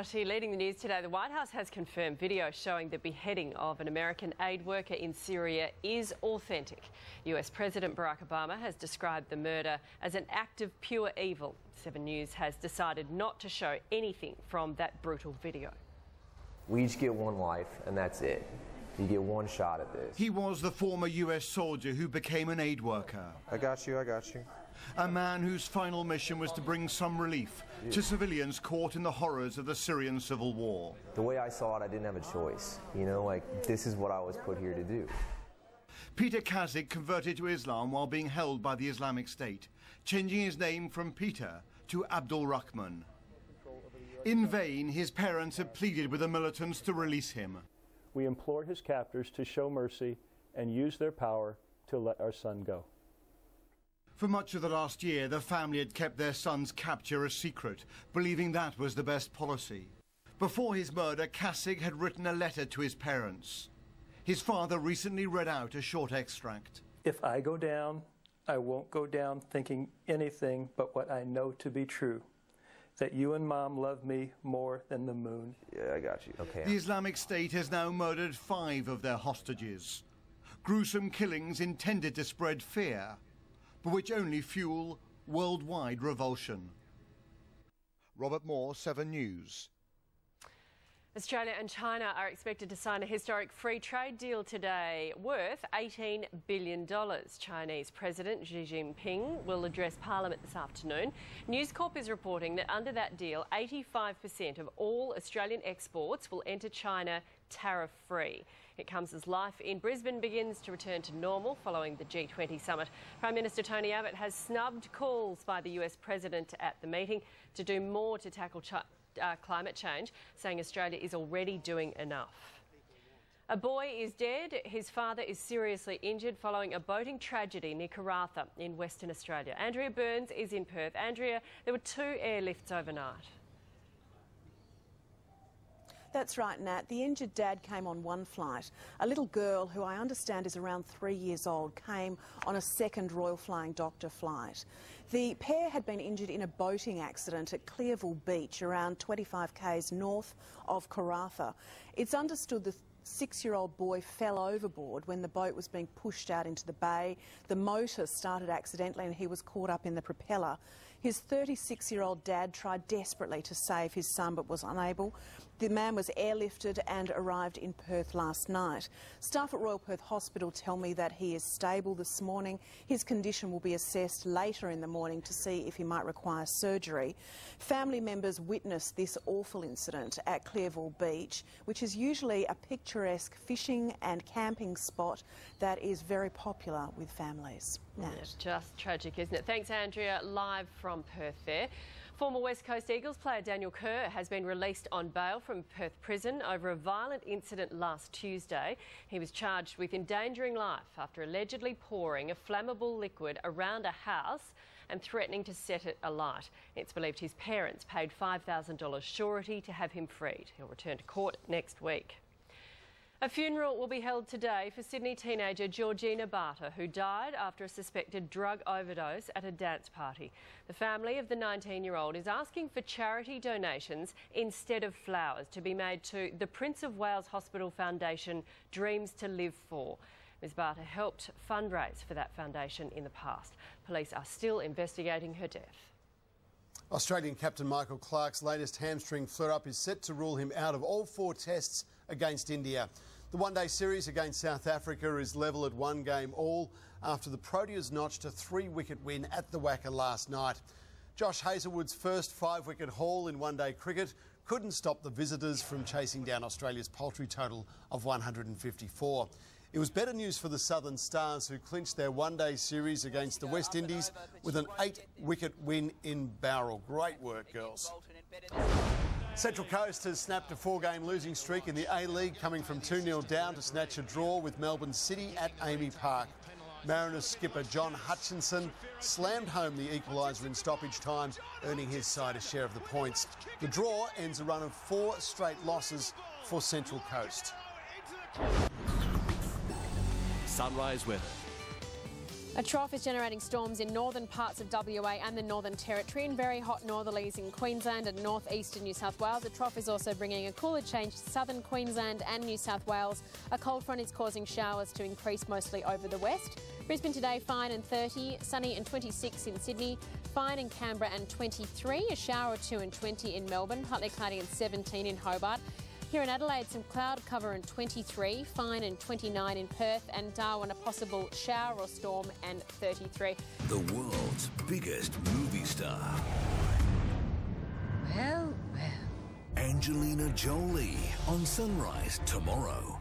Joshie, leading the news today, the White House has confirmed video showing the beheading of an American aid worker in Syria is authentic. US President Barack Obama has described the murder as an act of pure evil. 7 News has decided not to show anything from that brutal video. We each get one life, and that's it. You get one shot at this. He was the former US soldier who became an aid worker. I got you, I got you. A man whose final mission was to bring some relief to civilians caught in the horrors of the Syrian civil war. The way I saw it, I didn't have a choice. You know, like, this is what I was put here to do. Peter Kazik converted to Islam while being held by the Islamic State, changing his name from Peter to Abdul Rahman. In vain, his parents had pleaded with the militants to release him. We implore his captors to show mercy and use their power to let our son go. For much of the last year, the family had kept their son's capture a secret, believing that was the best policy. Before his murder, Kazik had written a letter to his parents. His father recently read out a short extract. If I go down, I won't go down thinking anything but what I know to be true. That you and Mom love me more than the moon. Yeah, I got you. Okay. The Islamic State has now murdered 5 of their hostages. Gruesome killings intended to spread fear, but which only fuel worldwide revulsion. Robert Moore, 7 News. Australia and China are expected to sign a historic free trade deal today worth $18 billion. Chinese President Xi Jinping will address Parliament this afternoon. News Corp is reporting that under that deal, 85% of all Australian exports will enter China tariff-free. It comes as life in Brisbane begins to return to normal following the G20 summit. Prime Minister Tony Abbott has snubbed calls by the US President at the meeting to do more to tackle climate change, saying Australia is already doing enough. A boy is dead. His father is seriously injured following a boating tragedy near Karratha in Western Australia. Andrea Burns is in Perth. Andrea, there were 2 airlifts overnight. That's right, Nat. The injured dad came on one flight. A little girl, who I understand is around 3 years old, came on a second Royal Flying Doctor flight. The pair had been injured in a boating accident at Clearville Beach, around 25 k's north of Karratha. It's understood the 6-year-old boy fell overboard when the boat was being pushed out into the bay. The motor started accidentally and he was caught up in the propeller. His 36-year-old dad tried desperately to save his son but was unable. The man was airlifted and arrived in Perth last night. Staff at Royal Perth Hospital tell me that he is stable this morning. His condition will be assessed later in the morning to see if he might require surgery. Family members witnessed this awful incident at Clearville Beach, which is usually a picturesque fishing and camping spot that is very popular with families. It's just tragic, isn't it? Thanks, Andrea. Live from Perth there. Former West Coast Eagles player Daniel Kerr has been released on bail from Perth prison over a violent incident last Tuesday. He was charged with endangering life after allegedly pouring a flammable liquid around a house and threatening to set it alight. It's believed his parents paid $5,000 surety to have him freed. He'll return to court next week. A funeral will be held today for Sydney teenager Georgina Barter, who died after a suspected drug overdose at a dance party. The family of the 19-year-old is asking for charity donations instead of flowers to be made to the Prince of Wales Hospital Foundation Dreams to Live For. Ms Barter helped fundraise for that foundation in the past. Police are still investigating her death. Australian captain Michael Clarke's latest hamstring flare-up is set to rule him out of all 4 tests against India. The one-day series against South Africa is level at 1 game all after the Proteas notched a 3-wicket win at the Wacker last night. Josh Hazlewood's first 5-wicket haul in one-day cricket couldn't stop the visitors from chasing down Australia's paltry total of 154. It was better news for the Southern Stars, who clinched their one-day series against the West Indies with an 8-wicket win in Bowral. Great work, girls. Central Coast has snapped a 4-game losing streak in the A-League, coming from 2-0 down to snatch a draw with Melbourne City at Amy Park. Mariners skipper John Hutchinson slammed home the equaliser in stoppage time, earning his side a share of the points. The draw ends a run of 4 straight losses for Central Coast. Sunrise weather. A trough is generating storms in northern parts of WA and the Northern Territory and very hot northerlies in Queensland and northeastern New South Wales. A trough is also bringing a cooler change to southern Queensland and New South Wales. A cold front is causing showers to increase mostly over the west. Brisbane today fine and 30, sunny and 26 in Sydney, fine in Canberra and 23, a shower or two and 20 in Melbourne, partly cloudy and 17 in Hobart. Here in Adelaide, some cloud cover and 23, fine and 29 in Perth, and Darwin, a possible shower or storm and 33. The world's biggest movie star. Well. Angelina Jolie on Sunrise tomorrow.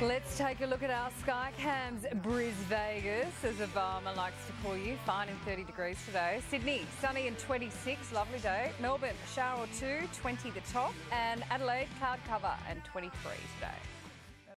Let's take a look at our sky cams. Bris Vegas, as Obama likes to call you, fine and 30 degrees today. Sydney, sunny and 26, lovely day. Melbourne, a shower or two, 20 the top. And Adelaide, cloud cover and 23 today.